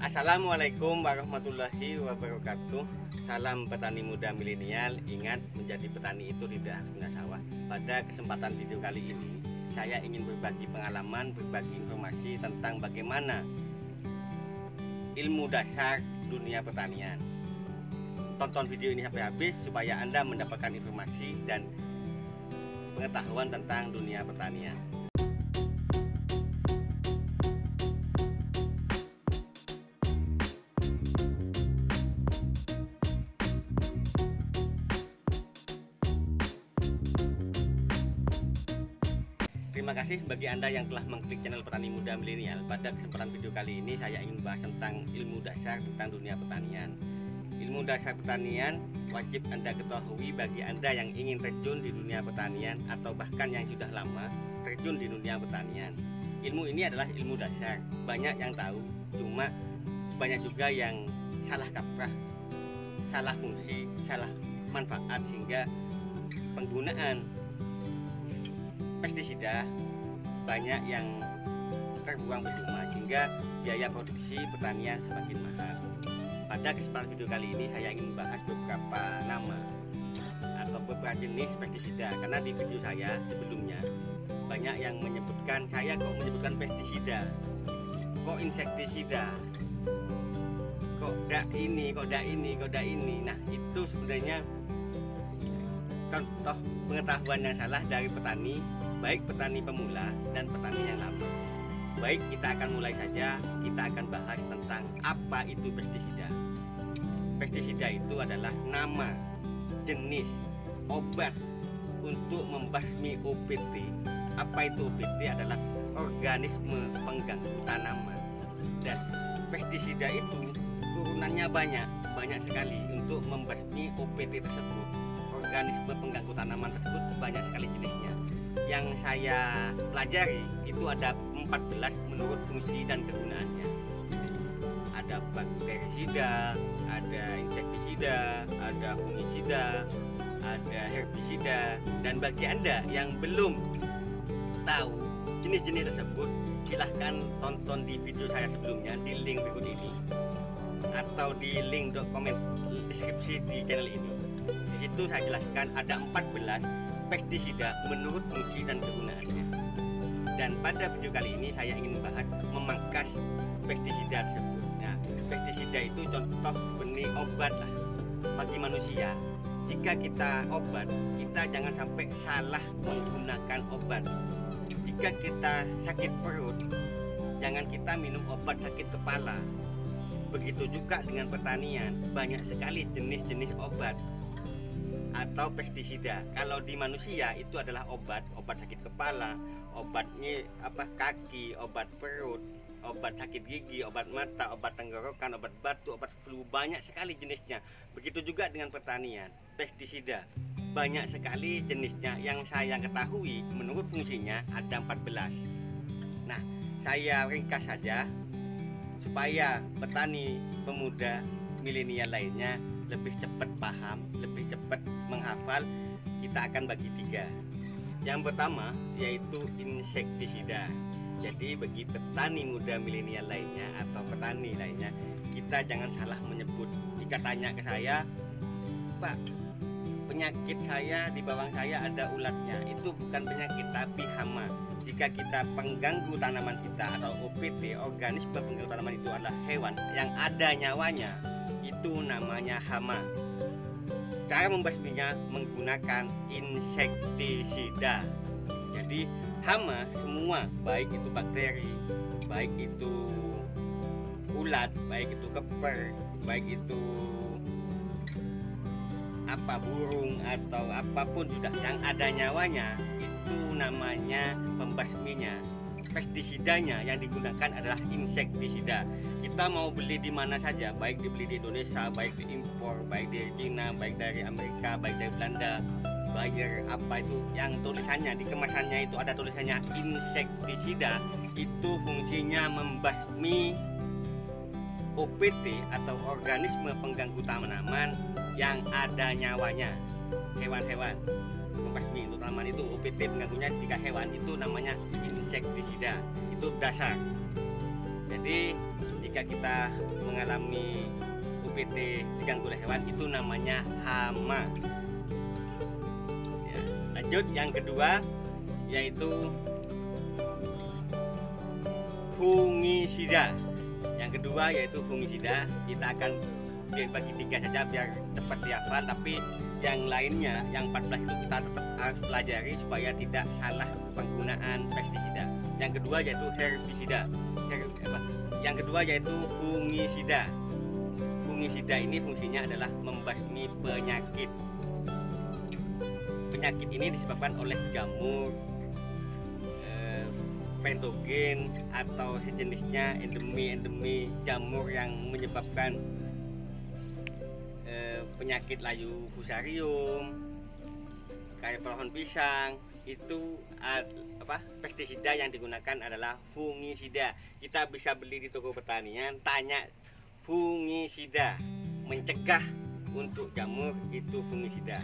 Assalamualaikum warahmatullahi wabarakatuh. Salam petani muda milenial. Ingat, menjadi petani itu tidak harus punya sawah. Pada kesempatan video kali ini, saya ingin berbagi pengalaman, berbagi informasi tentang bagaimana ilmu dasar dunia pertanian. Tonton video ini sampai habis supaya Anda mendapatkan informasi dan pengetahuan tentang dunia pertanian. Terima kasih bagi Anda yang telah mengklik channel Petani Muda Milenial. Pada kesempatan video kali ini saya ingin membahas tentang ilmu dasar tentang dunia pertanian. Ilmu dasar pertanian wajib Anda ketahui bagi Anda yang ingin terjun di dunia pertanian atau bahkan yang sudah lama terjun di dunia pertanian. Ilmu ini adalah ilmu dasar. Banyak yang tahu, cuma banyak juga yang salah kaprah, salah fungsi, salah manfaat sehingga penggunaan pestisida banyak yang terbuang percuma sehingga biaya produksi pertanian semakin mahal. Pada kesempatan video kali ini saya ingin membahas beberapa nama atau beberapa jenis pestisida, karena di video saya sebelumnya banyak yang menyebutkan, saya kok menyebutkan pestisida, kok insektisida, kok dak ini, kok dak ini, kok dak ini. Nah, itu sebenarnya contoh pengetahuan yang salah dari petani, baik petani pemula dan petani yang lama. Baik, kita akan mulai saja. Kita akan bahas tentang apa itu pestisida. Pestisida itu adalah nama jenis obat untuk membasmi OPT. Apa itu OPT? Adalah organisme pengganggu tanaman. Dan pestisida itu turunannya banyak sekali untuk membasmi OPT tersebut. Organisme pengganggu tanaman tersebut banyak sekali jenisnya. Yang saya pelajari itu ada 14 menurut fungsi dan kegunaannya. Ada bakterisida, ada insektisida, ada fungisida, ada herbisida. Dan bagi Anda yang belum tahu jenis-jenis tersebut, silahkan tonton di video saya sebelumnya di link berikut ini atau di link komen deskripsi di channel ini. Di situ saya jelaskan ada 14 pestisida menurut fungsi dan kegunaannya. Dan pada video kali ini saya ingin membahas memangkas pestisida tersebut. Nah, pestisida itu contoh sebenarnya obat lah bagi manusia. Jika kita obat, kita jangan sampai salah menggunakan obat. Jika kita sakit perut, jangan kita minum obat sakit kepala. Begitu juga dengan pertanian, banyak sekali jenis-jenis obat atau pestisida. Kalau di manusia itu adalah obat sakit kepala, obatnya kaki, obat perut, obat sakit gigi, obat mata, obat tenggorokan, obat batuk, obat flu, banyak sekali jenisnya. Begitu juga dengan pertanian, pestisida banyak sekali jenisnya. Yang saya ketahui menurut fungsinya ada 14. Nah, saya ringkas saja supaya petani pemuda milenial lainnya lebih cepat paham, lebih cepat menghafal. Kita akan bagi 3. Yang pertama yaitu insektisida. Jadi bagi petani muda milenial lainnya atau petani lainnya, kita jangan salah menyebut. Jika tanya ke saya, Pak, penyakit saya di bawang saya ada ulatnya, itu bukan penyakit tapi hama. Jika kita pengganggu tanaman kita atau OPT, organisme pengganggu tanaman itu adalah hewan yang ada nyawanya, itu namanya hama. Cara membasminya menggunakan insektisida. Jadi hama semua, baik itu bakteri, baik itu ulat, baik itu keper, baik itu burung atau apapun sudah yang ada nyawanya, itu namanya pembasminya. Pestisidanya yang digunakan adalah insektisida. Kita mau beli di mana saja, baik dibeli di Indonesia, baik diimpor, baik dari Cina, baik dari Amerika, baik dari Belanda, baik dari itu yang tulisannya di kemasannya itu ada tulisannya insektisida, itu fungsinya membasmi OPT atau organisme pengganggu tanaman yang ada nyawanya, hewan-hewan. Membasmi untuk tanaman itu OPT pengganggunya jika hewan itu namanya insektisida, itu dasar. Jadi ketika kita mengalami UPT diganggu oleh hewan, itu namanya hama. Ya, lanjut yang kedua yaitu fungisida. Yang kedua yaitu fungisida. Kita akan bagi 3 saja biar cepat dihafal, tapi yang lainnya yang 14 itu kita tetap harus pelajari supaya tidak salah penggunaan pestisida. Yang kedua yaitu herbisida. Yang kedua yaitu fungisida. Fungisida ini fungsinya adalah membasmi penyakit. Penyakit ini disebabkan oleh jamur, patogen atau sejenisnya, endemi jamur yang menyebabkan penyakit layu fusarium, kayak pohon pisang. Itu pestisida yang digunakan adalah fungisida. Kita bisa beli di toko pertanian, tanya fungisida, mencegah untuk jamur, itu fungisida.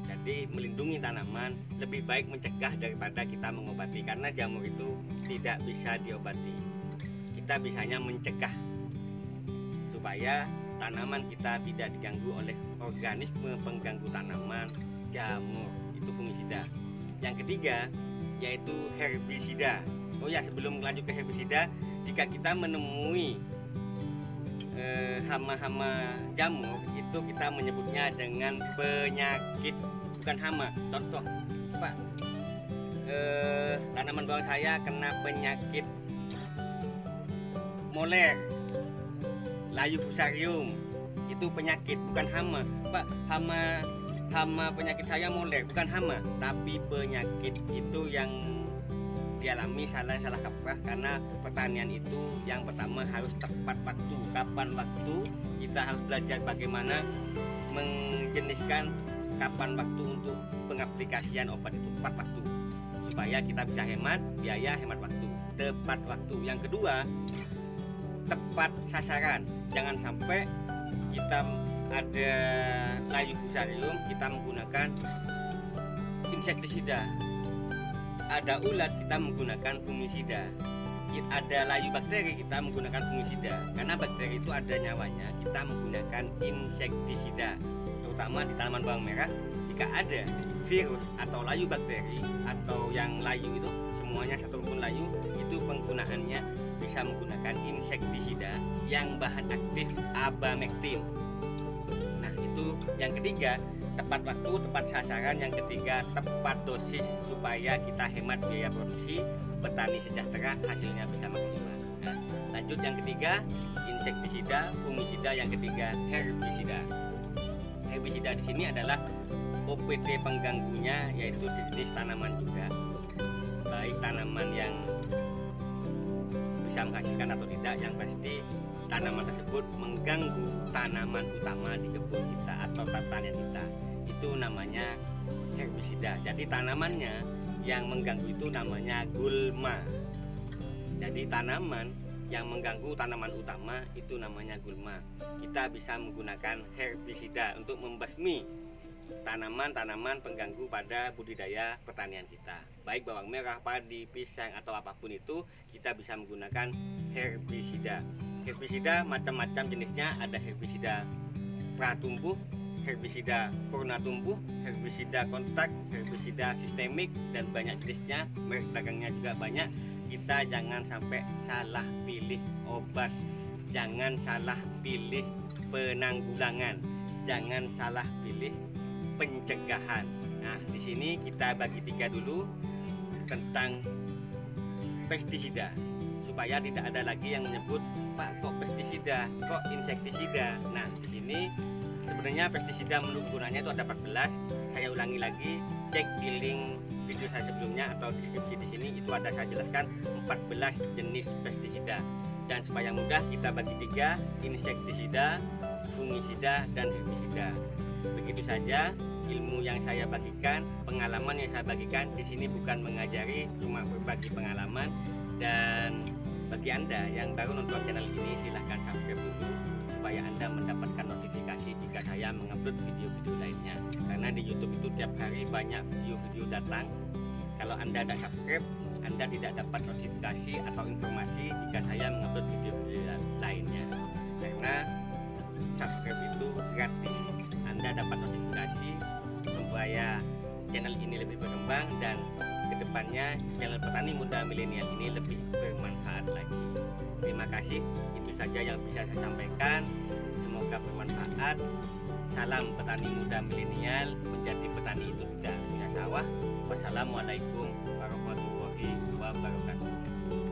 Jadi melindungi tanaman, lebih baik mencegah daripada kita mengobati, karena jamur itu tidak bisa diobati. Kita bisanya mencegah supaya tanaman kita tidak diganggu oleh organisme pengganggu tanaman, jamur. Itu fungisida. Yang ketiga yaitu herbisida. Oh ya, sebelum lanjut ke herbisida, jika kita menemui hama-hama jamur, itu kita menyebutnya dengan penyakit, bukan hama. Contoh, Pak, tanaman bawang saya kena penyakit moler, layu fusarium, itu penyakit, bukan hama. Pak, hama penyakit saya moler, bukan hama, tapi penyakit. Itu yang dialami salah kaprah, karena pertanian itu yang pertama harus tepat waktu. Kapan waktu? Kita harus belajar bagaimana menjeniskan kapan waktu untuk pengaplikasian obat itu, tepat waktu, supaya kita bisa hemat biaya, hemat waktu. Tepat waktu. Yang kedua, tepat sasaran. Jangan sampai kita ada layu fusarium, kita menggunakan insektisida. Ada ulat, kita menggunakan fungisida. Ada layu bakteri, kita menggunakan fungisida. Karena bakteri itu ada nyawanya, kita menggunakan insektisida. Terutama di tanaman bawang merah, jika ada virus atau layu bakteri atau yang layu itu semuanya satu rumpun layu, itu penggunaannya bisa menggunakan insektisida yang bahan aktif abamectin. Nah, itu yang ketiga, tepat waktu, tepat sasaran. Yang ketiga, tepat dosis, supaya kita hemat biaya produksi, petani sejahtera, hasilnya bisa maksimal. Nah, lanjut yang ketiga, insektisida, fungisida. Yang ketiga, herbisida. Herbisida di sini adalah OPT pengganggunya, yaitu sejenis tanaman juga, baik tanaman yang bisa menghasilkan atau tidak, yang pasti tanaman tersebut mengganggu tanaman utama di kebun kita atau pertanian kita. Itu namanya herbisida. Jadi tanamannya yang mengganggu itu namanya gulma. Jadi tanaman yang mengganggu tanaman utama itu namanya gulma. Kita bisa menggunakan herbisida untuk membasmi tanaman-tanaman pengganggu pada budidaya pertanian kita, baik bawang merah, padi, pisang, atau apapun itu, kita bisa menggunakan herbisida. Herbisida macam-macam jenisnya, ada herbisida pratumbuh, herbisida purna tumbuh, herbisida kontak, herbisida sistemik, dan banyak jenisnya. Merek dagangnya juga banyak. Kita jangan sampai salah pilih obat, jangan salah pilih penanggulangan, jangan salah pilih pencegahan. Nah, di sini kita bagi 3 dulu tentang pestisida, supaya tidak ada lagi yang menyebut, Pak, kok pestisida, kok insektisida. Nah, di sini sebenarnya pestisida menurut gunanya itu ada 14. Saya ulangi lagi, cek di link video saya sebelumnya atau deskripsi di sini, itu ada saya jelaskan 14 jenis pestisida. Dan supaya mudah, kita bagi 3, insektisida, fungisida, dan herbisida. Begitu saja ilmu yang saya bagikan, pengalaman yang saya bagikan di sini, bukan mengajari, cuma berbagi pengalaman. Dan bagi Anda yang baru nonton channel ini, silahkan subscribe dulu supaya Anda mendapatkan notifikasi jika saya mengupload video-video lainnya. Karena di YouTube itu tiap hari banyak video-video datang. Kalau Anda tidak subscribe, Anda tidak dapat notifikasi atau informasi jika saya mengupload video-video lainnya. Karena subscribe itu gratis. Anda dapat notifikasi supaya channel ini lebih berkembang dan kedepannya channel petani muda milenial ini lebih bermanfaat lagi. Terima kasih, itu saja yang bisa saya sampaikan. Semoga bermanfaat. Salam petani muda milenial, menjadi petani itu tidak punya sawah. Wassalamualaikum warahmatullahi wabarakatuh.